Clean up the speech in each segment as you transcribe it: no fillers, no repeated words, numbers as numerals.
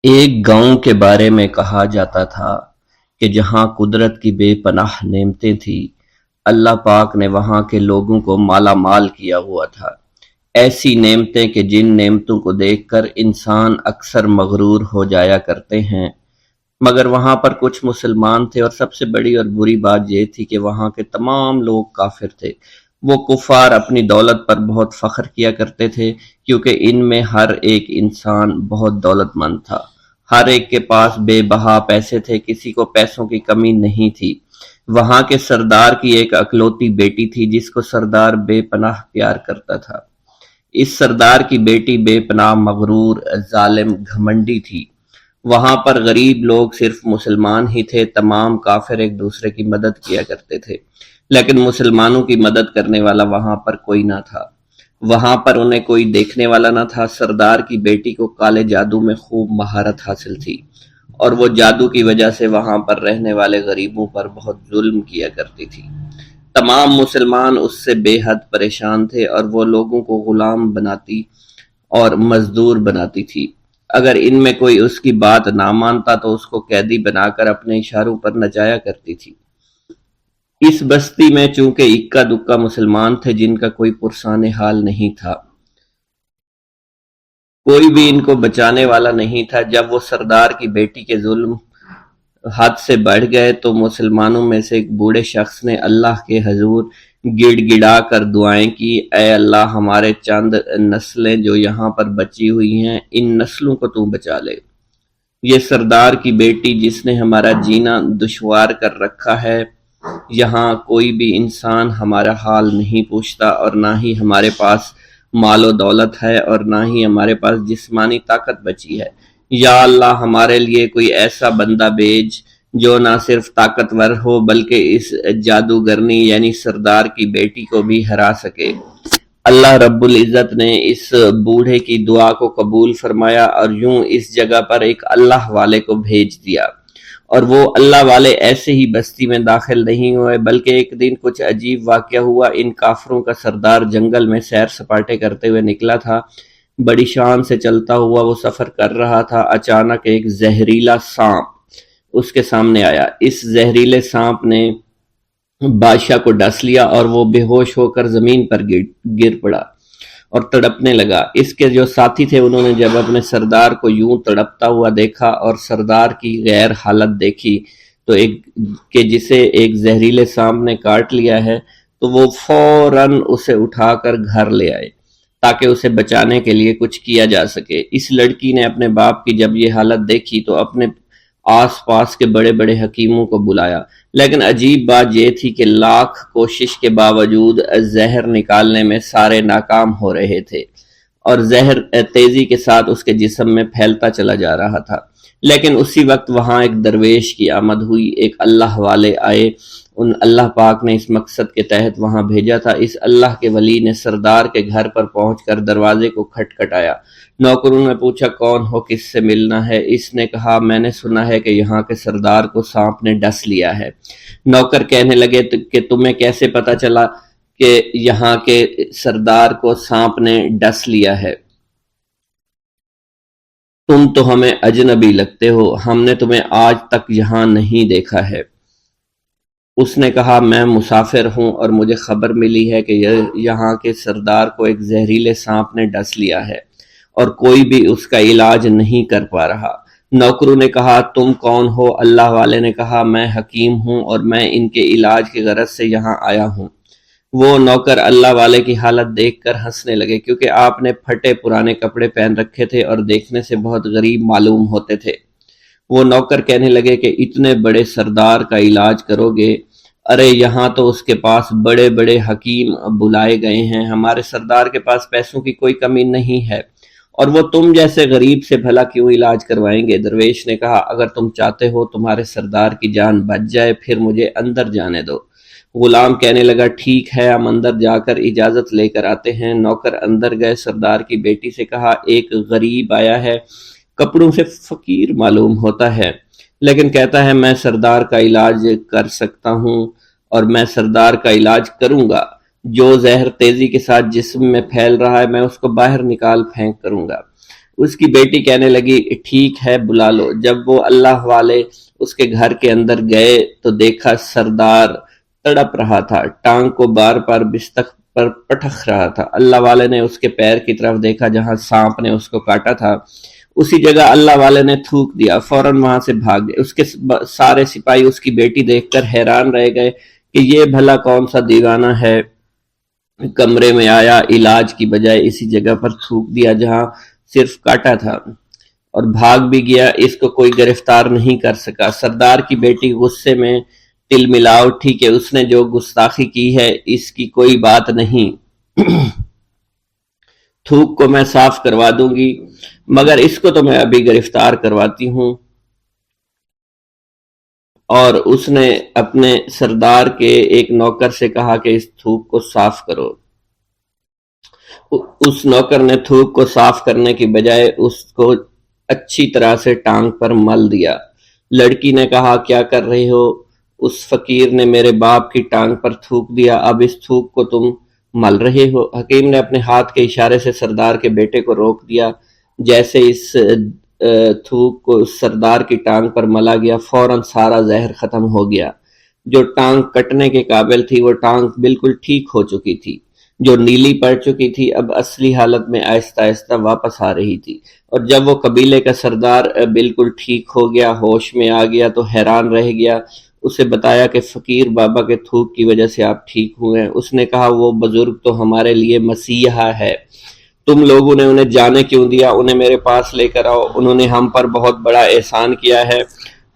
ایک گاؤں کے بارے میں کہا جاتا تھا کہ جہاں قدرت کی بے پناہ نعمتیں تھیں، اللہ پاک نے وہاں کے لوگوں کو مالا مال کیا ہوا تھا۔ ایسی نعمتیں کہ جن نعمتوں کو دیکھ کر انسان اکثر مغرور ہو جایا کرتے ہیں، مگر وہاں پر کچھ مسلمان تھے، اور سب سے بڑی اور بری بات یہ تھی کہ وہاں کے تمام لوگ کافر تھے۔ وہ کفار اپنی دولت پر بہت فخر کیا کرتے تھے، کیونکہ ان میں ہر ایک انسان بہت دولت مند تھا۔ ہر ایک کے پاس بے بہا پیسے تھے، کسی کو پیسوں کی کمی نہیں تھی۔ وہاں کے سردار کی ایک اکلوتی بیٹی تھی جس کو سردار بے پناہ پیار کرتا تھا۔ اس سردار کی بیٹی بے پناہ مغرور، ظالم، گھمنڈی تھی۔ وہاں پر غریب لوگ صرف مسلمان ہی تھے، تمام کافر ایک دوسرے کی مدد کیا کرتے تھے، لیکن مسلمانوں کی مدد کرنے والا وہاں پر کوئی نہ تھا۔ وہاں پر انہیں کوئی دیکھنے والا نہ تھا۔ سردار کی بیٹی کو کالے جادو میں خوب مہارت حاصل تھی، اور وہ جادو کی وجہ سے وہاں پر رہنے والے غریبوں پر بہت ظلم کیا کرتی تھی۔ تمام مسلمان اس سے بے حد پریشان تھے، اور وہ لوگوں کو غلام بناتی اور مزدور بناتی تھی۔ اگر ان میں کوئی اس کی بات نہ مانتا تو اس کو قیدی بنا کر اپنے اشاروں پر نچایا کرتی تھی۔ اس بستی میں چونکہ اکا دکا مسلمان تھے جن کا کوئی پرسان حال نہیں تھا، کوئی بھی ان کو بچانے والا نہیں تھا۔ جب وہ سردار کی بیٹی کے ظلم حد سے بڑھ گئے تو مسلمانوں میں سے ایک بوڑھے شخص نے اللہ کے حضور گڑ گڑا کر دعائیں کی، اے اللہ، ہمارے چند نسلیں جو یہاں پر بچی ہوئی ہیں، ان نسلوں کو تو بچا لے۔ یہ سردار کی بیٹی جس نے ہمارا جینا دشوار کر رکھا ہے، یہاں کوئی بھی انسان ہمارا حال نہیں پوچھتا، اور نہ ہی ہمارے پاس مال و دولت ہے، اور نہ ہی ہمارے پاس جسمانی طاقت بچی ہے۔ یا اللہ، ہمارے لیے کوئی ایسا بندہ بھیج جو نہ صرف طاقتور ہو بلکہ اس جادوگرنی یعنی سردار کی بیٹی کو بھی ہرا سکے۔ اللہ رب العزت نے اس بوڑھے کی دعا کو قبول فرمایا، اور یوں اس جگہ پر ایک اللہ والے کو بھیج دیا۔ اور وہ اللہ والے ایسے ہی بستی میں داخل نہیں ہوئے، بلکہ ایک دن کچھ عجیب واقعہ ہوا۔ ان کافروں کا سردار جنگل میں سیر سپاٹے کرتے ہوئے نکلا تھا۔ بڑی شان سے چلتا ہوا وہ سفر کر رہا تھا۔ اچانک ایک زہریلا سانپ اس کے سامنے آیا۔ اس زہریلے سانپ نے بادشاہ کو ڈس لیا، اور وہ بے ہوش ہو کر زمین پر گر پڑا اور تڑپنے لگا۔ اس کے جو ساتھی تھے انہوں نے جب اپنے سردار کو یوں تڑپتا ہوا دیکھا اور سردار کی غیر حالت دیکھی تو کہ جسے ایک زہریلے سانپ نے کاٹ لیا ہے، تو وہ فوراً اسے اٹھا کر گھر لے آئے تاکہ اسے بچانے کے لیے کچھ کیا جا سکے۔ اس لڑکی نے اپنے باپ کی جب یہ حالت دیکھی تو اپنے آس پاس کے بڑے بڑے حکیموں کو بلایا، لیکن عجیب بات یہ تھی کہ لاکھ کوشش کے باوجود زہر نکالنے میں سارے ناکام ہو رہے تھے، اور زہر تیزی کے ساتھ اس کے جسم میں پھیلتا چلا جا رہا تھا۔ لیکن اسی وقت وہاں ایک درویش کی آمد ہوئی، ایک اللہ والے آئے، ان اللہ پاک نے اس مقصد کے تحت وہاں بھیجا تھا۔ اس اللہ کے ولی نے سردار کے گھر پر پہنچ کر دروازے کو کھٹکھٹایا۔ نوکروں نے پوچھا کون ہو، کس سے ملنا ہے؟ اس نے کہا میں نے سنا ہے کہ یہاں کے سردار کو سانپ نے ڈس لیا ہے۔ نوکر کہنے لگے کہ تمہیں کیسے پتا چلا کہ یہاں کے سردار کو سانپ نے ڈس لیا ہے؟ تم تو ہمیں اجنبی لگتے ہو، ہم نے تمہیں آج تک یہاں نہیں دیکھا ہے۔ اس نے کہا میں مسافر ہوں، اور مجھے خبر ملی ہے کہ یہاں کے سردار کو ایک زہریلے سانپ نے ڈس لیا ہے، اور کوئی بھی اس کا علاج نہیں کر پا رہا۔ نوکروں نے کہا تم کون ہو؟ اللہ والے نے کہا میں حکیم ہوں، اور میں ان کے علاج کی غرض سے یہاں آیا ہوں۔ وہ نوکر اللہ والے کی حالت دیکھ کر ہنسنے لگے، کیونکہ آپ نے پھٹے پرانے کپڑے پہن رکھے تھے اور دیکھنے سے بہت غریب معلوم ہوتے تھے۔ وہ نوکر کہنے لگے کہ اتنے بڑے سردار کا علاج کرو گے؟ ارے یہاں تو اس کے پاس بڑے بڑے حکیم بلائے گئے ہیں، ہمارے سردار کے پاس پیسوں کی کوئی کمی نہیں ہے، اور وہ تم جیسے غریب سے بھلا کیوں علاج کروائیں گے؟ درویش نے کہا اگر تم چاہتے ہو تمہارے سردار کی جان بچ جائے پھر مجھے اندر جانے دو۔ غلام کہنے لگا ٹھیک ہے، ہم اندر جا کر اجازت لے کر آتے ہیں۔ نوکر اندر گئے، سردار کی بیٹی سے کہا ایک غریب آیا ہے، کپڑوں سے فقیر معلوم ہوتا ہے، لیکن کہتا ہے میں سردار کا علاج کر سکتا ہوں، اور میں سردار کا علاج کروں گا۔ جو زہر تیزی کے ساتھ جسم میں پھیل رہا ہے میں اس کو باہر نکال پھینک کروں گا۔ اس کی بیٹی کہنے لگی ٹھیک ہے بلا لو۔ جب وہ اللہ والے اس کے گھر کے اندر گئے تو دیکھا سردار تڑپ رہا تھا، ٹانگ کو بار بار بستر پر پٹخ رہا تھا۔ اللہ والے نے اس کے پیر کی طرف دیکھا جہاں سانپ نے اس کو کاٹا تھا، اسی جگہ اللہ والے نے تھوک دیا، فوراً وہاں سے بھاگ گئے۔ اس کے سارے سپاہی اس کی بیٹی دیکھ کر حیران رہ گئے کہ یہ بھلا کون سا دیوانہ ہے، کمرے میں آیا، علاج کی بجائے اسی جگہ پر تھوک دیا جہاں صرف کاٹا تھا، اور بھاگ بھی گیا۔ اس کو کوئی گرفتار نہیں کر سکا۔ سردار کی بیٹی غصے میں تل ملا اٹھی کہ اس نے جو گستاخی کی ہے اس کی کوئی بات نہیں، تھوک کو میں صاف کروا دوں گی، مگر اس کو تو میں ابھی گرفتار کرواتی ہوں۔ اور اس نے اپنے سردار کے ایک نوکر سے کہا کہ اس تھوک کو صاف کرو۔ اس نوکر نے تھوک کو صاف کرنے کی بجائے اس کو اچھی طرح سے ٹانگ پر مل دیا۔ لڑکی نے کہا کیا کر رہے ہو؟ اس فقیر نے میرے باپ کی ٹانگ پر تھوک دیا، اب اس تھوک کو تم مل رہے ہو؟ حکیم نے اپنے ہاتھ کے اشارے سے سردار کے بیٹے کو روک دیا۔ جیسے اس تھوک کو سردار کی ٹانگ پر ملا گیا، فوراً سارا زہر ختم ہو گیا۔ جو ٹانگ کٹنے کے قابل تھی وہ ٹانگ بالکل ٹھیک ہو چکی تھی، جو نیلی پڑ چکی تھی اب اصلی حالت میں آہستہ آہستہ واپس آ رہی تھی۔ اور جب وہ قبیلے کا سردار بالکل ٹھیک ہو گیا، ہوش میں آ گیا تو حیران رہ گیا۔ اسے بتایا کہ فقیر بابا کے تھوک کی وجہ سے آپ ٹھیک ہوئے ہیں۔ اس نے کہا وہ بزرگ تو ہمارے لیے مسیحا ہے، تم لوگوں نے انہیں جانے کیوں دیا؟ انہیں میرے پاس لے کر آؤ، انہوں نے ہم پر بہت بڑا احسان کیا ہے،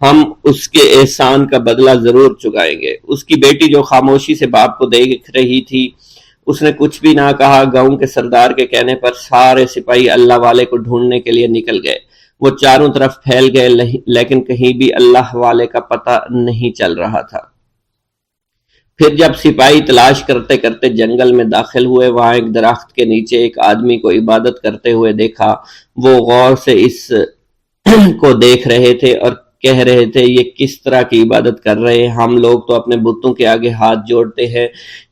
ہم اس کے احسان کا بدلہ ضرور چکائیں گے۔ اس کی بیٹی جو خاموشی سے باپ کو دیکھ رہی تھی، اس نے کچھ بھی نہ کہا۔ گاؤں کے سردار کے کہنے پر سارے سپاہی اللہ والے کو ڈھونڈنے کے لیے نکل گئے۔ وہ چاروں طرف پھیل گئے لیکن کہیں بھی اللہ والے کا پتہ نہیں چل رہا تھا۔ پھر جب سپاہی تلاش کرتے کرتے جنگل میں داخل ہوئے، وہاں ایک درخت کے نیچے ایک آدمی کو عبادت کرتے ہوئے دیکھا۔ وہ غور سے اس کو دیکھ رہے تھے اور کہہ رہے تھے یہ کس طرح کی عبادت کر رہے ہیں؟ ہم لوگ تو اپنے بتوں کے آگے ہاتھ جوڑتے ہیں،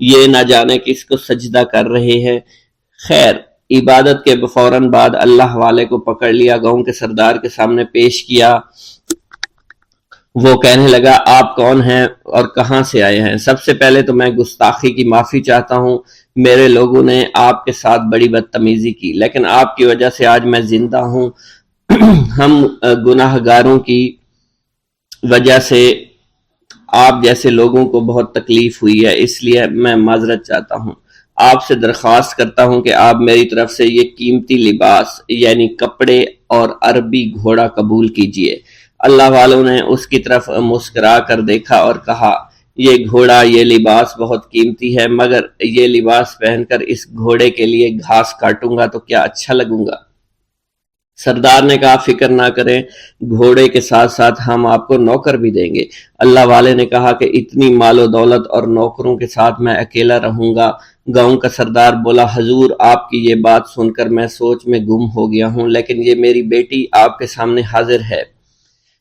یہ نہ جانے کس کو سجدہ کر رہے ہیں۔ خیر، عبادت کے فوراً بعد اللہ والے کو پکڑ لیا، گاؤں کے سردار کے سامنے پیش کیا۔ وہ کہنے لگا آپ کون ہیں اور کہاں سے آئے ہیں؟ سب سے پہلے تو میں گستاخی کی معافی چاہتا ہوں، میرے لوگوں نے آپ کے ساتھ بڑی بدتمیزی کی، لیکن آپ کی وجہ سے آج میں زندہ ہوں۔ ہم گناہ گاروں کی وجہ سے آپ جیسے لوگوں کو بہت تکلیف ہوئی ہے، اس لیے میں معذرت چاہتا ہوں۔ آپ سے درخواست کرتا ہوں کہ آپ میری طرف سے یہ قیمتی لباس یعنی کپڑے اور عربی گھوڑا قبول کیجئے۔ اللہ والوں نے اس کی طرف مسکرا کر دیکھا اور کہا یہ گھوڑا، یہ لباس بہت قیمتی ہے، مگر یہ لباس پہن کر اس گھوڑے کے لیے گھاس کاٹوں گا تو کیا اچھا لگوں گا؟ سردار نے کہا فکر نہ کریں، گھوڑے کے ساتھ ساتھ ہم آپ کو نوکر بھی دیں گے۔ اللہ والے نے کہا کہ اتنی مال و دولت اور نوکروں کے ساتھ میں اکیلا رہوں گا؟ گاؤں کا سردار بولا حضور آپ کی یہ بات سن کر میں سوچ میں گم ہو گیا ہوں، لیکن یہ میری بیٹی آپ کے سامنے حاضر ہے۔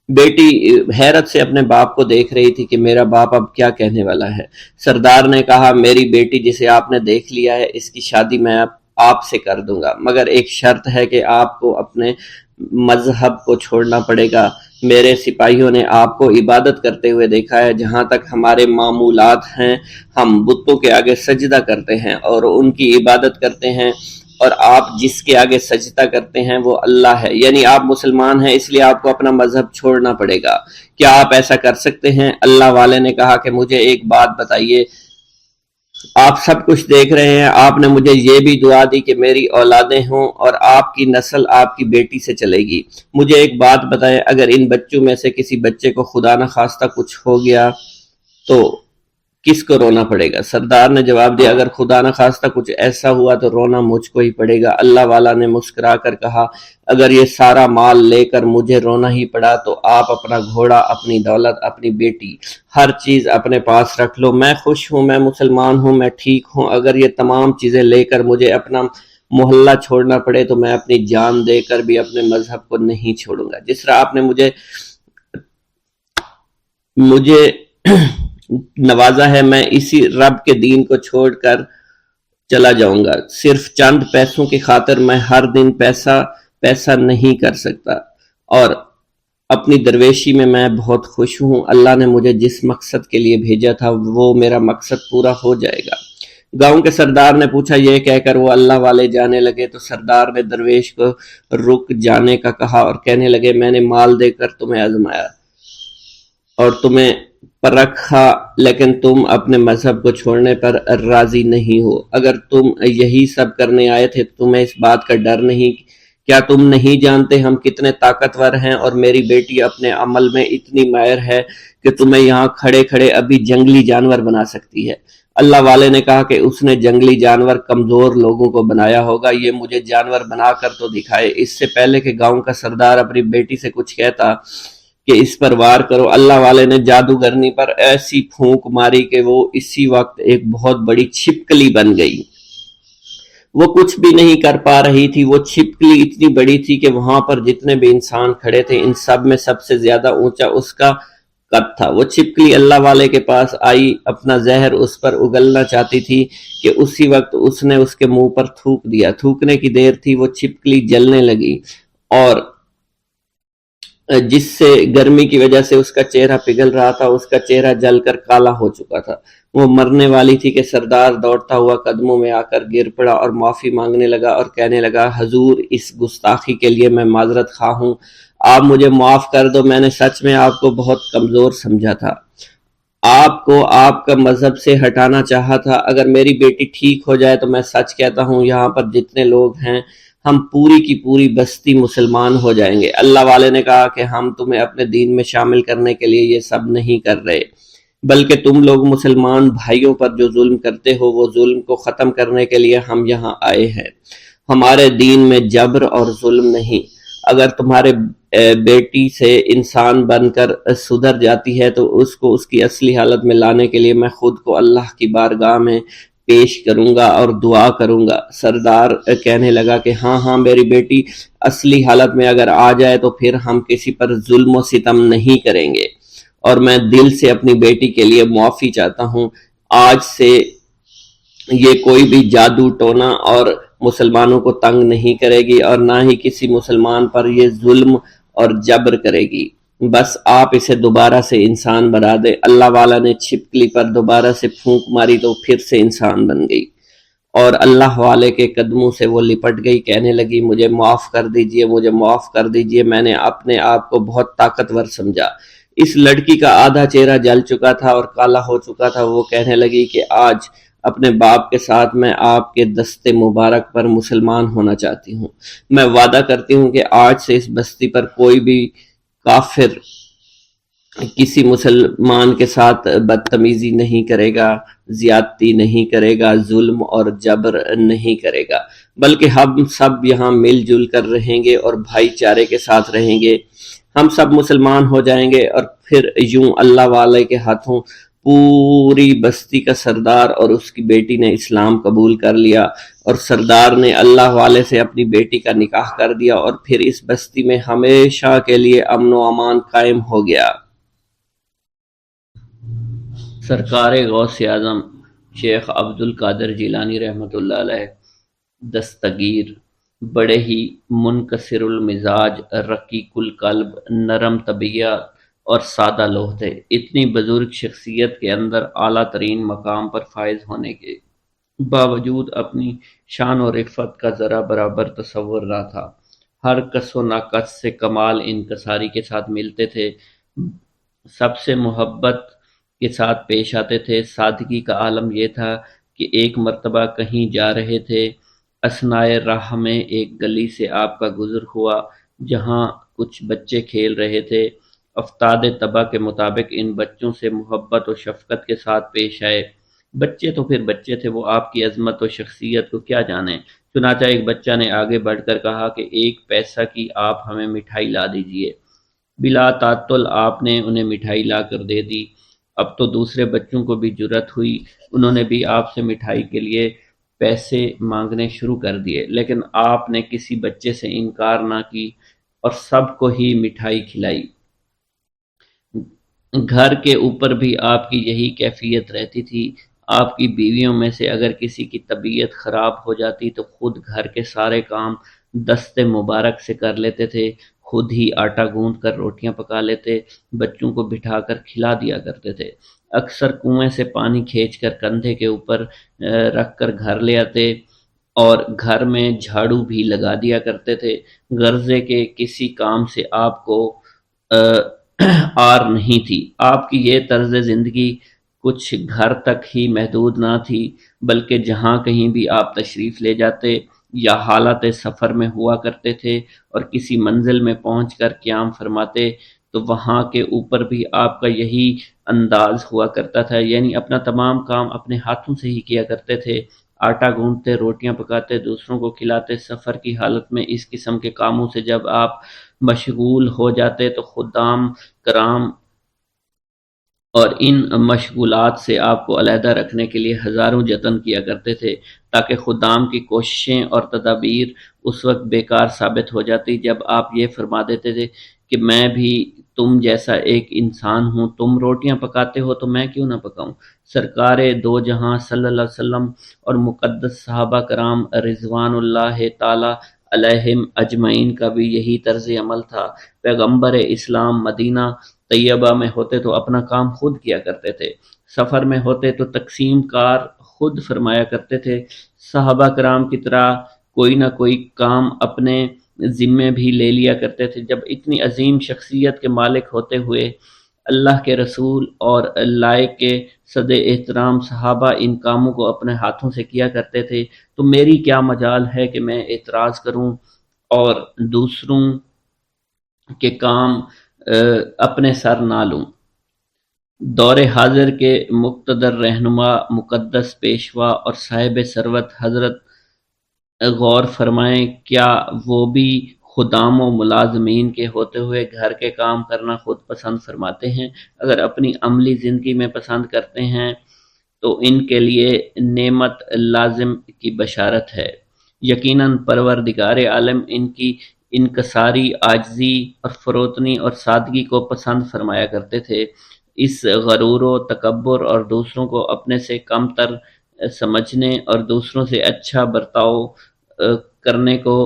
بیٹی حیرت سے اپنے باپ کو دیکھ رہی تھی کہ میرا باپ اب کیا کہنے والا ہے۔ سردار نے کہا میری بیٹی جسے آپ نے دیکھ لیا ہے اس کی شادی میں آپ سے کر دوں گا، مگر ایک شرط ہے کہ آپ کو اپنے مذہب کو چھوڑنا پڑے گا۔ میرے سپاہیوں نے آپ کو عبادت کرتے ہوئے دیکھا ہے، جہاں تک ہمارے معمولات ہیں ہم بتوں کے آگے سجدہ کرتے ہیں اور ان کی عبادت کرتے ہیں، اور آپ جس کے آگے سجدہ کرتے ہیں وہ اللہ ہے، یعنی آپ مسلمان ہیں، اس لیے آپ کو اپنا مذہب چھوڑنا پڑے گا۔ کیا آپ ایسا کر سکتے ہیں؟ اللہ والے نے کہا کہ مجھے ایک بات بتائیے، آپ سب کچھ دیکھ رہے ہیں، آپ نے مجھے یہ بھی دعا دی کہ میری اولادیں ہوں اور آپ کی نسل آپ کی بیٹی سے چلے گی۔ مجھے ایک بات بتائیں، اگر ان بچوں میں سے کسی بچے کو خدا نہ خواستہ کچھ ہو گیا تو کس کو رونا پڑے گا؟ سردار نے جواب دیا اگر خدا نہ خواستہ کچھ ایسا ہوا تو رونا مجھ کو ہی پڑے گا۔ اللہ والا نے مسکرا کر کہا اگر یہ سارا مال لے کر مجھے رونا ہی پڑا تو آپ اپنا گھوڑا، اپنی دولت، اپنی بیٹی، ہر چیز اپنے پاس رکھ لو۔ میں خوش ہوں، میں مسلمان ہوں، میں ٹھیک ہوں۔ اگر یہ تمام چیزیں لے کر مجھے اپنا محلہ چھوڑنا پڑے تو میں اپنی جان دے کر بھی اپنے مذہب کو نہیں چھوڑوں گا۔ جس طرح آپ نے مجھے نوازا ہے، میں اسی رب کے دین کو چھوڑ کر چلا جاؤں گا۔ صرف چند پیسوں کی خاطر میں ہر دن پیسہ پیسہ نہیں کر سکتا، اور اپنی درویشی میں بہت خوش ہوں۔ اللہ نے مجھے جس مقصد کے لیے بھیجا تھا وہ میرا مقصد پورا ہو جائے گا۔ گاؤں کے سردار نے پوچھا، یہ کہہ کر وہ اللہ والے جانے لگے تو سردار نے درویش کو رک جانے کا کہا اور کہنے لگے، میں نے مال دے کر تمہیں آزمایا اور تمہیں پرکھا، لیکن تم اپنے مذہب کو چھوڑنے پر راضی نہیں ہو۔ اگر تم یہی سب کرنے آئے تھے تو تمہیں اس بات کا ڈر نہیں؟ کیا تم نہیں جانتے ہم کتنے طاقتور ہیں، اور میری بیٹی اپنے عمل میں اتنی ماہر ہے کہ تمہیں یہاں کھڑے کھڑے ابھی جنگلی جانور بنا سکتی ہے۔ اللہ والے نے کہا کہ اس نے جنگلی جانور کمزور لوگوں کو بنایا ہوگا، یہ مجھے جانور بنا کر تو دکھائے۔ اس سے پہلے کہ گاؤں کا سردار اپنی بیٹی سے کچھ کہتا کہ اس پر وار کرو، اللہ والے نے جادوگرنی پر ایسی پھونک ماری کہ وہ اسی وقت ایک بہت بڑی چھپکلی بن گئی۔ وہ کچھ بھی نہیں کر پا رہی تھی، وہ چھپکلی اتنی بڑی تھی کہ وہاں پر جتنے بھی انسان کھڑے تھے ان سب میں سب سے زیادہ اونچا اس کا قد تھا۔ وہ چھپکلی اللہ والے کے پاس آئی، اپنا زہر اس پر اگلنا چاہتی تھی کہ اسی وقت اس نے اس کے منہ پر تھوک دیا۔ تھوکنے کی دیر تھی، وہ چھپکلی جلنے لگی اور جس سے گرمی کی وجہ سے اس کا چہرہ پگھل رہا تھا، اس کا چہرہ جل کر کالا ہو چکا تھا۔ وہ مرنے والی تھی کہ سردار دوڑتا ہوا قدموں میں آ کر گر پڑا اور معافی مانگنے لگا اور کہنے لگا، حضور اس گستاخی کے لیے میں معذرت خواہ ہوں، آپ مجھے معاف کر دو، میں نے سچ میں آپ کو بہت کمزور سمجھا تھا، آپ کو آپ کا مذہب سے ہٹانا چاہا تھا۔ اگر میری بیٹی ٹھیک ہو جائے تو میں سچ کہتا ہوں یہاں پر جتنے لوگ ہیں ہم پوری کی پوری بستی مسلمان ہو جائیں گے۔ اللہ والے نے کہا کہ ہم تمہیں اپنے دین میں شامل کرنے کے لیے یہ سب نہیں کر رہے، بلکہ تم لوگ مسلمان بھائیوں پر جو ظلم کرتے ہو وہ ظلم کو ختم کرنے کے لیے ہم یہاں آئے ہیں۔ ہمارے دین میں جبر اور ظلم نہیں۔ اگر تمہارے بیٹی سے انسان بن کر سدھر جاتی ہے تو اس کو اس کی اصلی حالت میں لانے کے لیے میں خود کو اللہ کی بارگاہ میں پیش کروں گا اور دعا کروں گا۔ سردار کہنے لگا کہ ہاں میری بیٹی اصلی حالت میں اگر آ جائے تو پھر ہم کسی پر ظلم و ستم نہیں کریں گے، اور میں دل سے اپنی بیٹی کے لیے معافی چاہتا ہوں۔ آج سے یہ کوئی بھی جادو ٹونا اور مسلمانوں کو تنگ نہیں کرے گی، اور نہ ہی کسی مسلمان پر یہ ظلم اور جبر کرے گی۔ بس آپ اسے دوبارہ سے انسان بنا دے۔ اللہ والا نے چھپکلی پر دوبارہ سے پھونک ماری تو پھر سے انسان بن گئی اور اللہ والے کے قدموں سے وہ لپٹ گئی، کہنے لگی، مجھے معاف کر دیجئے، مجھے معاف کر دیجئے، میں نے اپنے آپ کو بہت طاقتور سمجھا۔ اس لڑکی کا آدھا چہرہ جل چکا تھا اور کالا ہو چکا تھا۔ وہ کہنے لگی کہ آج اپنے باپ کے ساتھ میں آپ کے دست مبارک پر مسلمان ہونا چاہتی ہوں۔ میں وعدہ کرتی ہوں کہ آج سے اس بستی پر کوئی بھی کافر کسی مسلمان کے ساتھ بدتمیزی نہیں کرے گا، زیادتی نہیں کرے گا، ظلم اور جبر نہیں کرے گا، بلکہ ہم سب یہاں مل جل کر رہیں گے اور بھائی چارے کے ساتھ رہیں گے۔ ہم سب مسلمان ہو جائیں گے اور پھر یوں اللہ والے کے ہاتھوں پوری بستی کا سردار اور اس کی بیٹی نے اسلام قبول کر لیا، اور سردار نے اللہ والے سے اپنی بیٹی کا نکاح کر دیا، اور پھر اس بستی میں ہمیشہ کے لیے امن و امان قائم ہو گیا۔ سرکار غوث اعظم شیخ عبد القادر جیلانی رحمۃ اللہ علیہ دستگیر بڑے ہی منکسر المزاج، رقیق القلب، نرم طبیعت اور سادہ لوح تھے۔ اتنی بزرگ شخصیت کے اندر اعلیٰ ترین مقام پر فائز ہونے کے باوجود اپنی شان و رفعت کا ذرا برابر تصور نہ تھا۔ ہر کس و ناقص سے کمال انکساری کے ساتھ ملتے تھے، سب سے محبت کے ساتھ پیش آتے تھے۔ سادگی کا عالم یہ تھا کہ ایک مرتبہ کہیں جا رہے تھے، اثنائے راہ میں ایک گلی سے آپ کا گزر ہوا جہاں کچھ بچے کھیل رہے تھے۔ افتاد طبع کے مطابق ان بچوں سے محبت و شفقت کے ساتھ پیش آئے۔ بچے تو پھر بچے تھے، وہ آپ کی عظمت و شخصیت کو کیا جانیں۔ چنانچہ ایک بچہ نے آگے بڑھ کر کہا کہ 1 پیسہ کی آپ ہمیں مٹھائی لا دیجئے۔ بلا تعطل آپ نے انہیں مٹھائی لا کر دے دی۔ اب تو دوسرے بچوں کو بھی جرأت ہوئی، انہوں نے بھی آپ سے مٹھائی کے لیے پیسے مانگنے شروع کر دیے، لیکن آپ نے کسی بچے سے انکار نہ کی اور سب کو ہی مٹھائی کھلائی۔ گھر کے اوپر بھی آپ کی یہی کیفیت رہتی تھی۔ آپ کی بیویوں میں سے اگر کسی کی طبیعت خراب ہو جاتی تو خود گھر کے سارے کام دست مبارک سے کر لیتے تھے، خود ہی آٹا گوندھ کر روٹیاں پکا لیتے، بچوں کو بٹھا کر کھلا دیا کرتے تھے، اکثر کنویں سے پانی کھینچ کر کندھے کے اوپر رکھ کر گھر لے آتے اور گھر میں جھاڑو بھی لگا دیا کرتے تھے، غرضے کے کسی کام سے آپ کو آر نہیں تھی۔ آپ کی یہ طرز زندگی کچھ گھر تک ہی محدود نہ تھی، بلکہ جہاں کہیں بھی آپ تشریف لے جاتے یا حالت سفر میں ہوا کرتے تھے اور کسی منزل میں پہنچ کر قیام فرماتے تو وہاں کے اوپر بھی آپ کا یہی انداز ہوا کرتا تھا، یعنی اپنا تمام کام اپنے ہاتھوں سے ہی کیا کرتے تھے، آٹا گوندتے، روٹیاں پکاتے، دوسروں کو کھلاتے۔ سفر کی حالت میں اس قسم کے کاموں سے جب آپ مشغول ہو جاتے تو خدام کرام اور ان مشغولات سے آپ کو علیحدہ رکھنے کے لیے ہزاروں جتن کیا کرتے تھے، تاکہ خدام کی کوششیں اور تدابیر اس وقت بیکار ثابت ہو جاتی جب آپ یہ فرما دیتے تھے کہ میں بھی تم جیسا ایک انسان ہوں، تم روٹیاں پکاتے ہو تو میں کیوں نہ پکاؤں۔ سرکار دو جہاں صلی اللہ علیہ وسلم اور مقدس صحابہ کرام رضوان اللہ تعالی علیہم اجمعین کا بھی یہی طرز عمل تھا۔ پیغمبر اسلام مدینہ طیبہ میں ہوتے تو اپنا کام خود کیا کرتے تھے، سفر میں ہوتے تو تقسیم کار خود فرمایا کرتے تھے، صحابہ کرام کی طرح کوئی نہ کوئی کام اپنے ذمے بھی لے لیا کرتے تھے۔ جب اتنی عظیم شخصیت کے مالک ہوتے ہوئے اللہ کے رسول اور لائق کے صد احترام صحابہ ان کاموں کو اپنے ہاتھوں سے کیا کرتے تھے تو میری کیا مجال ہے کہ میں اعتراض کروں اور دوسروں کے کام اپنے سر نہ لوں۔ دور حاضر کے مقتدر رہنما، مقدس پیشوا اور صاحب ثروت حضرت غور فرمائیں، کیا وہ بھی خدام و ملازمین کے ہوتے ہوئے گھر کے کام کرنا خود پسند فرماتے ہیں؟ اگر اپنی عملی زندگی میں پسند کرتے ہیں تو ان کے لیے نعمت لازم کی بشارت ہے۔ یقیناً پروردگار عالم ان کی انکساری، عاجزی اور فروتنی اور سادگی کو پسند فرمایا کرتے تھے۔ اس غرور و تکبر اور دوسروں کو اپنے سے کم تر سمجھنے اور دوسروں سے اچھا برتاؤ کرنے کو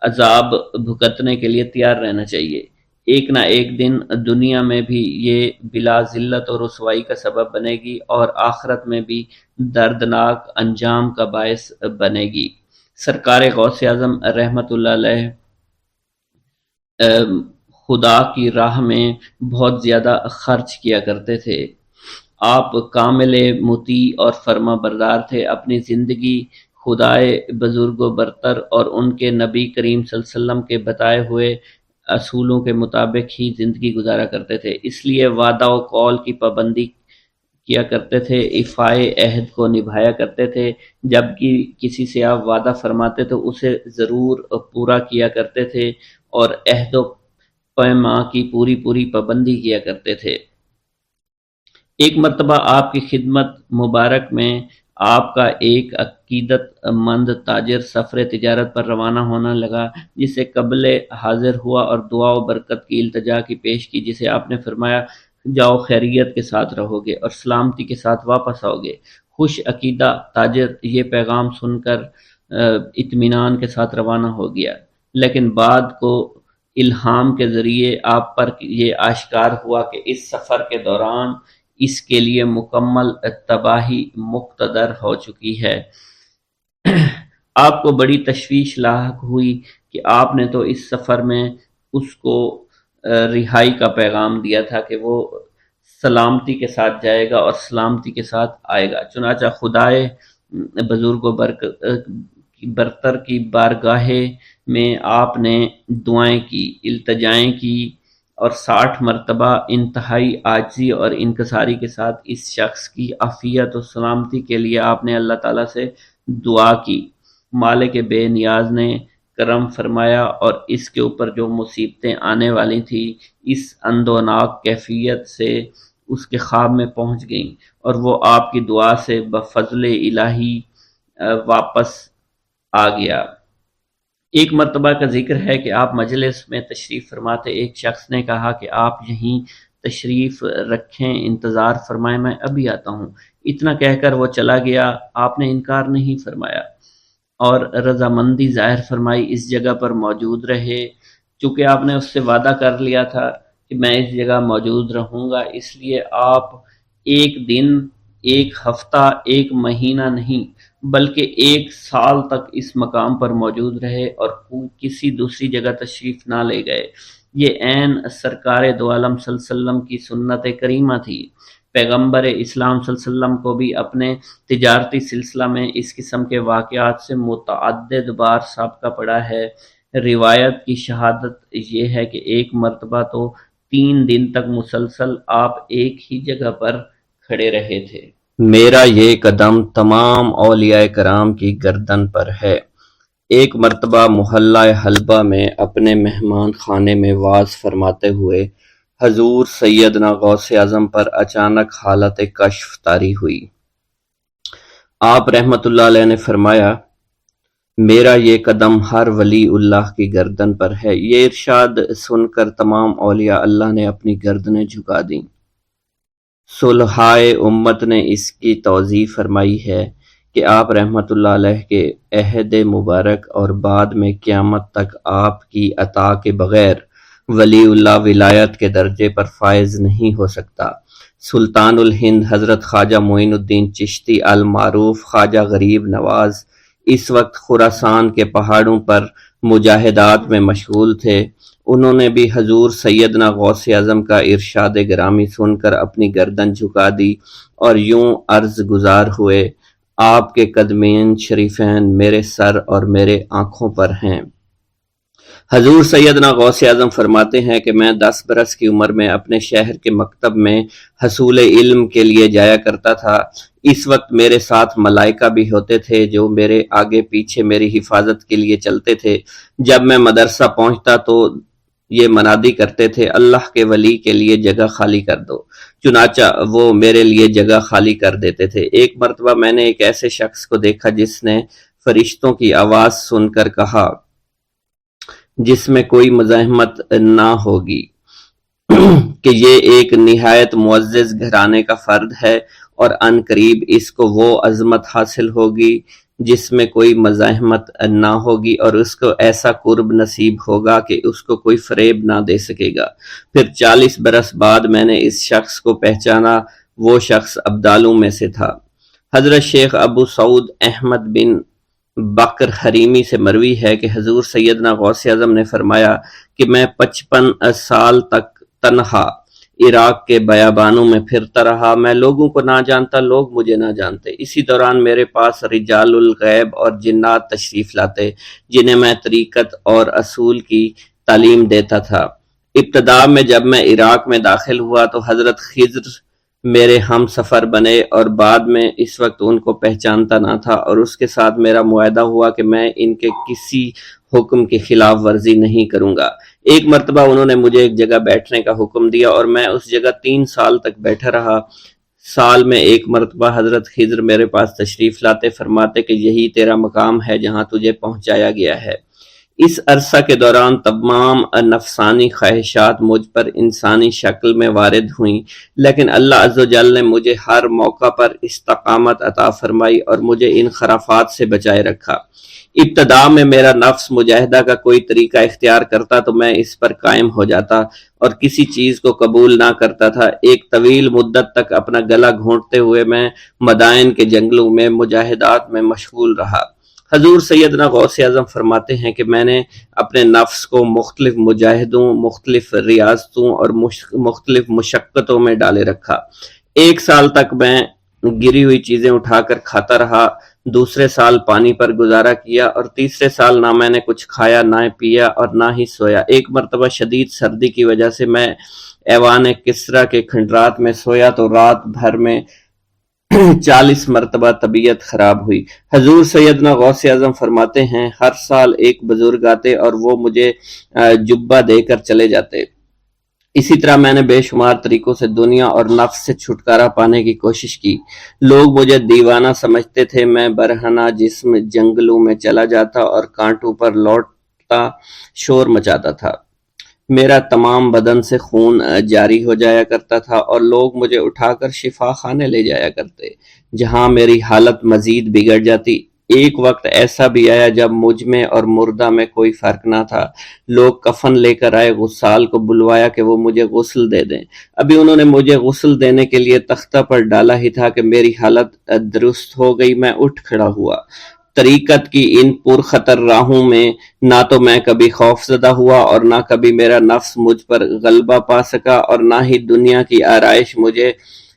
عذاب بھگتنے کے لیے تیار رہنا چاہیے۔ ایک نہ ایک دن دنیا میں بھی یہ بلا ذلت اور رسوائی کا سبب بنے گی اور آخرت میں بھی دردناک انجام کا باعث بنے گی۔ سرکار غوث اعظم رحمۃ اللہ علیہ خدا کی راہ میں بہت زیادہ خرچ کیا کرتے تھے۔ آپ کامل مطیع اور فرما بردار تھے، اپنی زندگی خدائے بزرگ و برتر اور ان کے نبی کریم صلی اللہ علیہ وسلم کے بتائے ہوئے اصولوں کے مطابق ہی زندگی گزارا کرتے تھے، اس لیے وعدہ و قول کی پابندی کیا کرتے تھے، ایفائے عہد کو نبھایا کرتے تھے، جب کسی سے آپ وعدہ فرماتے تو اسے ضرور پورا کیا کرتے تھے اور عہد و پیما کی پوری پابندی کیا کرتے تھے۔ ایک مرتبہ آپ کی خدمت مبارک میں آپ کا ایک عقیدت مند تاجر سفر تجارت پر روانہ ہونا لگا، جسے قبل حاضر ہوا اور دعا و برکت کی التجا کی پیش کی، جسے آپ نے فرمایا جاؤ خیریت کے ساتھ رہو گے اور سلامتی کے ساتھ واپس آؤ گے۔ خوش عقیدہ تاجر یہ پیغام سن کر اطمینان کے ساتھ روانہ ہو گیا، لیکن بعد کو الہام کے ذریعے آپ پر یہ آشکار ہوا کہ اس سفر کے دوران اس کے لیے مکمل تباہی مقتدر ہو چکی ہے۔ آپ کو بڑی تشویش لاحق ہوئی کہ آپ نے تو اس سفر میں اس کو رہائی کا پیغام دیا تھا کہ وہ سلامتی کے ساتھ جائے گا اور سلامتی کے ساتھ آئے گا۔ چنانچہ خدائے بزرگ و برتر کی بارگاہ میں آپ نے دعائیں کی، التجائیں کی اور 60 مرتبہ انتہائی عاجزی اور انکساری کے ساتھ اس شخص کی عافیت و سلامتی کے لیے آپ نے اللہ تعالیٰ سے دعا کی۔ مالک بے نیاز نے کرم فرمایا اور اس کے اوپر جو مصیبتیں آنے والی تھیں اس اندوناک کیفیت سے اس کے خواب میں پہنچ گئیں اور وہ آپ کی دعا سے بفضل الہی واپس آ گیا۔ ایک مرتبہ کا ذکر ہے کہ آپ مجلس میں تشریف فرماتے، ایک شخص نے کہا کہ آپ یہیں تشریف رکھیں، انتظار فرمائیں، میں ابھی آتا ہوں۔ اتنا کہہ کر وہ چلا گیا، آپ نے انکار نہیں فرمایا۔ اور رضامندی ظاہر فرمائی اس جگہ پر موجود رہے۔ چونکہ آپ نے اس سے وعدہ کر لیا تھا کہ میں اس جگہ موجود رہوں گا، اس لیے آپ ایک دن، ایک ہفتہ، ایک مہینہ نہیں بلکہ ایک سال تک اس مقام پر موجود رہے اور کسی دوسری جگہ تشریف نہ لے گئے۔ یہ عین سرکار دو عالم صلی اللہ علیہ وسلم کی سنت کریمہ تھی۔ پیغمبر اسلام صلی اللہ علیہ وسلم کو بھی اپنے تجارتی سلسلہ میں اس قسم کے واقعات سے متعدد بار سابقہ پڑا ہے۔ روایت کی شہادت یہ ہے کہ ایک مرتبہ تو 3 دن تک مسلسل آپ ایک ہی جگہ پر کھڑے رہے تھے۔ میرا یہ قدم تمام اولیاء کرام کی گردن پر ہے۔ ایک مرتبہ محلہ حلبہ میں اپنے مہمان خانے میں وعظ فرماتے ہوئے حضور سیدنا غوث اعظم پر اچانک حالت کشف طاری ہوئی۔ آپ رحمت اللہ علیہ نے فرمایا، میرا یہ قدم ہر ولی اللہ کی گردن پر ہے۔ یہ ارشاد سن کر تمام اولیاء اللہ نے اپنی گردنیں جھکا دیں۔ صلحائے امت نے اس کی توضیح فرمائی ہے کہ آپ رحمت اللہ علیہ کے عہد مبارک اور بعد میں قیامت تک آپ کی عطا کے بغیر ولی اللہ ولایت کے درجے پر فائز نہیں ہو سکتا۔ سلطان الہند حضرت خواجہ معین الدین چشتی المعروف خواجہ غریب نواز اس وقت خراسان کے پہاڑوں پر مجاہدات میں مشغول تھے۔ انہوں نے بھی حضور سیدنا غوث اعظم کا ارشاد گرامی سن کر اپنی گردن جھکا دی اور یوں عرض گزار ہوئے، آپ کے قدمین شریفین میرے سر اور میرے آنکھوں پر ہیں۔ حضور سیدنا غوث اعظم فرماتے ہیں کہ میں 10 برس کی عمر میں اپنے شہر کے مکتب میں حصول علم کے لیے جایا کرتا تھا۔ اس وقت میرے ساتھ ملائکہ بھی ہوتے تھے جو میرے آگے پیچھے میری حفاظت کے لیے چلتے تھے۔ جب میں مدرسہ پہنچتا تو یہ منادی کرتے تھے، اللہ کے ولی کے لیے جگہ خالی کر دو۔ چنانچہ وہ میرے لیے جگہ خالی کر دیتے تھے۔ ایک مرتبہ میں نے ایک ایسے شخص کو دیکھا جس نے فرشتوں کی آواز سن کر کہا، جس میں کوئی مزاحمت نہ ہوگی، کہ یہ ایک نہایت معزز گھرانے کا فرد ہے اور عن قریب اس کو وہ عظمت حاصل ہوگی جس میں کوئی مزاحمت نہ ہوگی اور اس کو ایسا قرب نصیب ہوگا کہ اس کو کوئی فریب نہ دے سکے گا۔ پھر 40 برس بعد میں نے اس شخص کو پہچانا، وہ شخص ابدالوں میں سے تھا۔ حضرت شیخ ابو سعود احمد بن بکر حریمی سے مروی ہے کہ حضور سیدنا غوث اعظم نے فرمایا کہ میں 55 سال تک تنہا عراق کے بیابانوں میں پھرتا رہا۔ میں لوگوں کو نہ جانتا، لوگ مجھے نہ جانتے۔ اسی دوران میرے پاس رجال الغیب اور جنات تشریف لاتے جنہیں میں طریقت اور اصول کی تعلیم دیتا تھا۔ ابتدا میں جب میں عراق میں داخل ہوا تو حضرت خضر میرے ہم سفر بنے اور بعد میں اس وقت ان کو پہچانتا نہ تھا اور اس کے ساتھ میرا معاہدہ ہوا کہ میں ان کے کسی حکم کی خلاف ورزی نہیں کروں گا۔ ایک مرتبہ انہوں نے مجھے ایک جگہ بیٹھنے کا حکم دیا اور میں اس جگہ 3 سال تک بیٹھا رہا۔ سال میں ایک مرتبہ حضرت خضر میرے پاس تشریف لاتے، فرماتے کہ یہی تیرا مقام ہے جہاں تجھے پہنچایا گیا ہے۔ اس عرصہ کے دوران تمام نفسانی خواہشات مجھ پر انسانی شکل میں وارد ہوئیں، لیکن اللہ عز و جل نے مجھے ہر موقع پر استقامت عطا فرمائی اور مجھے ان خرافات سے بچائے رکھا۔ ابتدا میں میرا نفس مجاہدہ کا کوئی طریقہ اختیار کرتا تو میں اس پر قائم ہو جاتا اور کسی چیز کو قبول نہ کرتا تھا۔ ایک طویل مدت تک اپنا گلا گھونٹتے ہوئے میں مدائن کے جنگلوں میں مجاہدات میں مشغول رہا۔ حضور سیدنا غوث اعظم فرماتے ہیں کہ میں نے اپنے نفس کو مختلف مجاہدوں، مختلف ریاضتوں اور مختلف مشقتوں میں ڈالے رکھا۔ 1 سال تک میں گری ہوئی چیزیں اٹھا کر کھاتا رہا، دوسرے سال پانی پر گزارا کیا اور تیسرے سال نہ میں نے کچھ کھایا، نہ پیا اور نہ ہی سویا۔ ایک مرتبہ شدید سردی کی وجہ سے میں ایوان کسریٰ کے کھنڈرات میں سویا تو رات بھر میں 40 مرتبہ طبیعت خراب ہوئی۔ حضور سیدنا غوث اعظم فرماتے ہیں، ہر سال ایک بزرگ آتے اور وہ مجھے جبہ دے کر چلے جاتے۔ اسی طرح میں نے بے شمار طریقوں سے دنیا اور نفس سے چھٹکارا پانے کی کوشش کی۔ لوگ مجھے دیوانہ سمجھتے تھے۔ میں برہنہ جسم جنگلوں میں چلا جاتا اور کانٹوں پر لوٹتا شور مچاتا تھا۔ میرا تمام بدن سے خون جاری ہو جایا کرتا تھا اور لوگ مجھے اٹھا کر شفا خانے لے جایا کرتے، جہاں میری حالت مزید بگڑ جاتی۔ ایک وقت ایسا بھی آیا جب مجھ میں اور مردہ میں کوئی فرق نہ تھا۔ لوگ کفن لے کر آئے، غسال کو بلوایا کہ وہ مجھے غسل دے دیں۔ ابھی انہوں نے مجھے غسل دینے کے لیے تختہ پر ڈالا ہی تھا کہ میری حالت درست ہو گئی۔ میں اٹھ کھڑا ہوا۔ طریقت کی ان پرخطر راہوں میں نہ تو میں کبھی خوف زدہ ہوا اور نہ کبھی میرا نفس مجھ پر غلبہ پا سکا، اور نہ ہی دنیا کی آرائش مجھے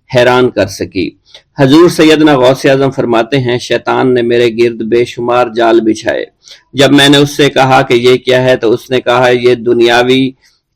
حیران کر سکی۔ حضور سیدنا غوث اعظم فرماتے ہیں، شیطان نے میرے گرد بے شمار جال بچھائے۔ جب میں نے اس سے کہا کہ یہ کیا ہے تو اس نے کہا یہ دنیاوی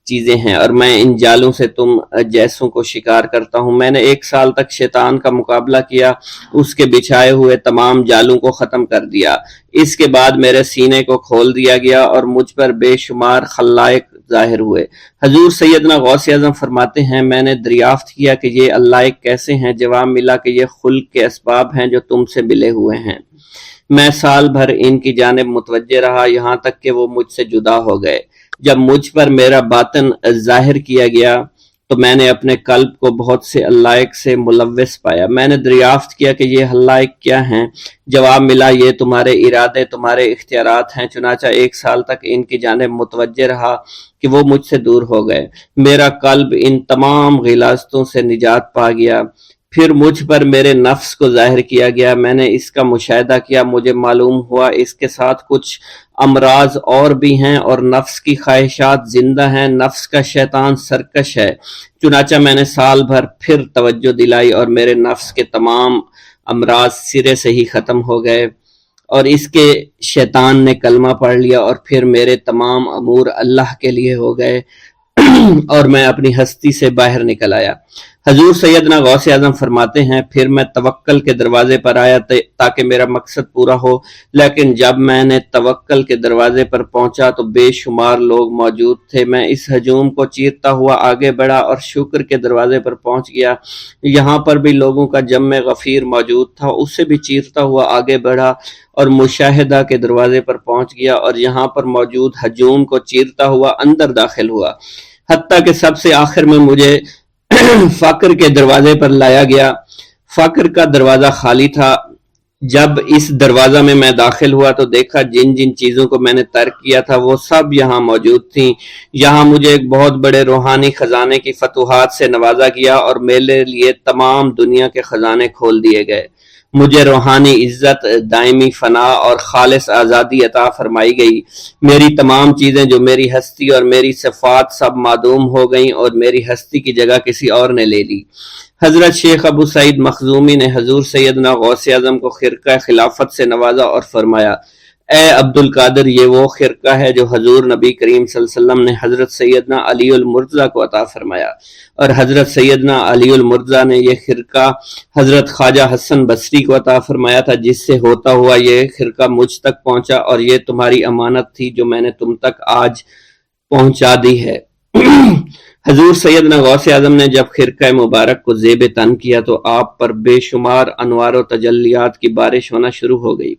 چیزیں ہیں اور میں ان جالوں سے تم جیسوں کو شکار کرتا ہوں۔ میں نے 1 سال تک شیطان کا مقابلہ کیا، اس کے بچھائے ہوئے تمام جالوں کو ختم کر دیا۔ اس کے بعد میرے سینے کو کھول دیا گیا اور مجھ پر بے شمار خلائق ظاہر ہوئے۔ حضور سیدنا غوث اعظم فرماتے ہیں، میں نے دریافت کیا کہ یہ علائق کیسے ہیں؟ جواب ملا کہ یہ خلق کے اسباب ہیں جو تم سے ملے ہوئے ہیں۔ میں سال بھر ان کی جانب متوجہ رہا، یہاں تک کہ وہ مجھ سے جدا ہو گئے۔ جب مجھ پر میرا باطن ظاہر کیا گیا تو میں نے اپنے قلب کو بہت سے علائق سے ملوث پایا۔ میں نے دریافت کیا کہ یہ علائق کیا ہیں؟ جواب ملا یہ تمہارے ارادے، تمہارے اختیارات ہیں۔ چنانچہ 1 سال تک ان کی جانب متوجہ رہا کہ وہ مجھ سے دور ہو گئے۔ میرا قلب ان تمام غلاظتوں سے نجات پا گیا۔ پھر مجھ پر میرے نفس کو ظاہر کیا گیا، میں نے اس کا مشاہدہ کیا، مجھے معلوم ہوا اس کے ساتھ کچھ امراض اور بھی ہیں اور نفس کی خواہشات زندہ ہیں، نفس کا شیطان سرکش ہے۔ چنانچہ میں نے سال بھر پھر توجہ دلائی اور میرے نفس کے تمام امراض سرے سے ہی ختم ہو گئے اور اس کے شیطان نے کلمہ پڑھ لیا اور پھر میرے تمام امور اللہ کے لیے ہو گئے اور میں اپنی ہستی سے باہر نکل آیا۔ حضور سیدنا غوث اعظم فرماتے ہیں، پھر میں توکل کے دروازے پر آیا تاکہ میرا مقصد پورا ہو، لیکن جب میں نے توکل کے دروازے پر پہنچا تو بے شمار لوگ موجود تھے۔ میں اس ہجوم کو چیرتا ہوا آگے بڑھا اور شکر کے دروازے پر پہنچ گیا۔ یہاں پر بھی لوگوں کا جمع غفیر موجود تھا، اسے بھی چیرتا ہوا آگے بڑھا اور مشاہدہ کے دروازے پر پہنچ گیا اور یہاں پر موجود ہجوم کو چیرتا ہوا اندر داخل ہوا، حتیٰ کہ سب سے آخر میں مجھے فقر کے دروازے پر لایا گیا۔ فقر کا دروازہ خالی تھا۔ جب اس دروازہ میں داخل ہوا تو دیکھا جن جن چیزوں کو میں نے ترک کیا تھا وہ سب یہاں موجود تھیں۔ یہاں مجھے ایک بہت بڑے روحانی خزانے کی فتوحات سے نوازا گیا اور میرے لیے تمام دنیا کے خزانے کھول دیے گئے۔ مجھے روحانی عزت، دائمی فنا اور خالص آزادی عطا فرمائی گئی۔ میری تمام چیزیں جو میری ہستی اور میری صفات سب معدوم ہو گئیں اور میری ہستی کی جگہ کسی اور نے لے لی۔ حضرت شیخ ابو سعید مخزومی نے حضور سیدنا غوث اعظم کو خرقہ خلافت سے نوازا اور فرمایا، اے عبد القادر، یہ وہ خرقہ ہے جو حضور نبی کریم صلی اللہ علیہ وسلم نے حضرت سیدنا علی المرتضیٰ کو عطا فرمایا، اور حضرت سیدنا علی المرتضیٰ نے یہ خرقہ حضرت خواجہ حسن بصری کو عطا فرمایا تھا، جس سے ہوتا ہوا یہ خرقہ مجھ تک پہنچا، اور یہ تمہاری امانت تھی جو میں نے تم تک آج پہنچا دی ہے۔ حضور سیدنا غوث اعظم نے جب خرقہ مبارک کو زیب تن کیا تو آپ پر بے شمار انوار و تجلیات کی بارش ہونا شروع ہو گئی۔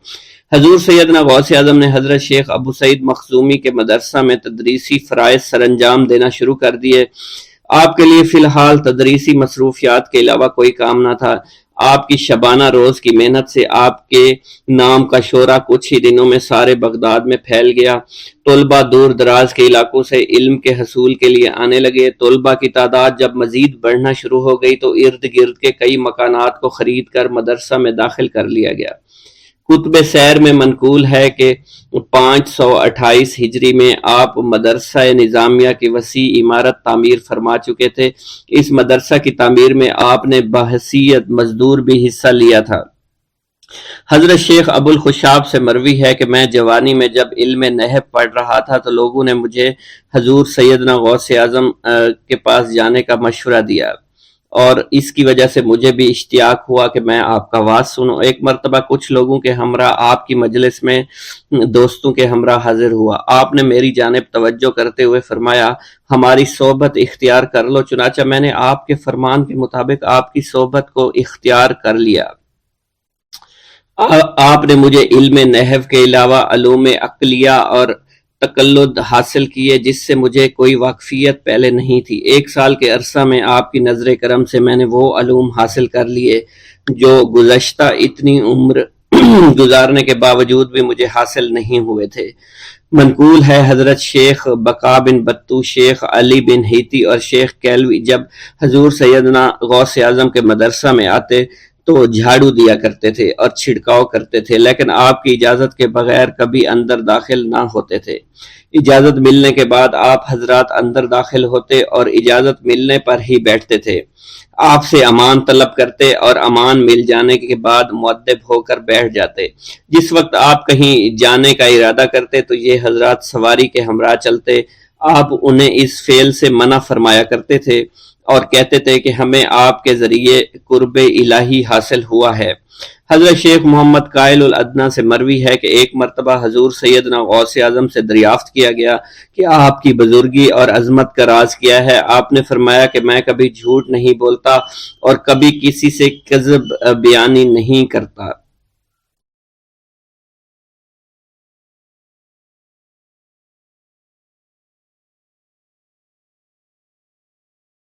حضور سیدنا غوث اعظم نے حضرت شیخ ابو سعید مخزومی کے مدرسہ میں تدریسی فرائض سر انجام دینا شروع کر دیے۔ آپ کے لیے فی الحال تدریسی مصروفیات کے علاوہ کوئی کام نہ تھا۔ آپ کی شبانہ روز کی محنت سے آپ کے نام کا شعرہ کچھ ہی دنوں میں سارے بغداد میں پھیل گیا۔ طلبہ دور دراز کے علاقوں سے علم کے حصول کے لیے آنے لگے۔ طلبہ کی تعداد جب مزید بڑھنا شروع ہو گئی تو ارد گرد کے کئی مکانات کو خرید کر مدرسہ میں داخل کر لیا گیا۔ کتب سیر میں منقول ہے کہ 528 ہجری میں آپ مدرسہ نظامیہ کی وسیع عمارت تعمیر فرما چکے تھے۔ اس مدرسہ کی تعمیر میں آپ نے بحیثیت مزدور بھی حصہ لیا تھا۔ حضرت شیخ ابو الخشاب سے مروی ہے کہ میں جوانی میں جب علم نحو پڑھ رہا تھا تو لوگوں نے مجھے حضور سیدنا غوث اعظم کے پاس جانے کا مشورہ دیا، اور اس کی وجہ سے مجھے بھی اشتیاق ہوا کہ میں آپ کا واز سنوں۔ ایک مرتبہ کچھ لوگوں کے ہمراہ آپ کی مجلس میں دوستوں کے ہمراہ حاضر ہوا۔ آپ نے میری جانب توجہ کرتے ہوئے فرمایا، ہماری صحبت اختیار کر لو۔ چنانچہ میں نے آپ کے فرمان کے مطابق آپ کی صحبت کو اختیار کر لیا۔ آپ نے مجھے علم نحو کے علاوہ علوم عقلیہ اور تقلد حاصل کیے جس سے مجھے کوئی واقفیت پہلے نہیں تھی۔ 1 سال کے عرصہ میں آپ کی نظر کرم سے میں نے وہ علوم حاصل کر لیے جو گزشتہ اتنی عمر گزارنے کے باوجود بھی مجھے حاصل نہیں ہوئے تھے۔ منقول ہے حضرت شیخ بقا بن بطو، شیخ علی بن ہیتی اور شیخ کیلوی جب حضور سیدنا غوث اعظم کے مدرسہ میں آتے تو جھاڑو دیا کرتے تھے اور چھڑکاؤ کرتے تھے، لیکن آپ کی اجازت کے بغیر کبھی اندر داخل نہ ہوتے تھے۔ اجازت ملنے کے بعد آپ حضرات اندر داخل ہوتے اور اجازت ملنے پر ہی بیٹھتے تھے۔ آپ سے امان طلب کرتے اور امان مل جانے کے بعد مؤدب ہو کر بیٹھ جاتے۔ جس وقت آپ کہیں جانے کا ارادہ کرتے تو یہ حضرات سواری کے ہمراہ چلتے۔ آپ انہیں اس فعل سے منع فرمایا کرتے تھے اور کہتے تھے کہ ہمیں آپ کے ذریعے قرب الہی حاصل ہوا ہے۔ حضرت شیخ محمد قائل الادنیٰ سے مروی ہے کہ ایک مرتبہ حضور سیدنا غوث اعظم سے دریافت کیا گیا کہ آپ کی بزرگی اور عظمت کا راز کیا ہے؟ آپ نے فرمایا کہ میں کبھی جھوٹ نہیں بولتا اور کبھی کسی سے کذب بیانی نہیں کرتا۔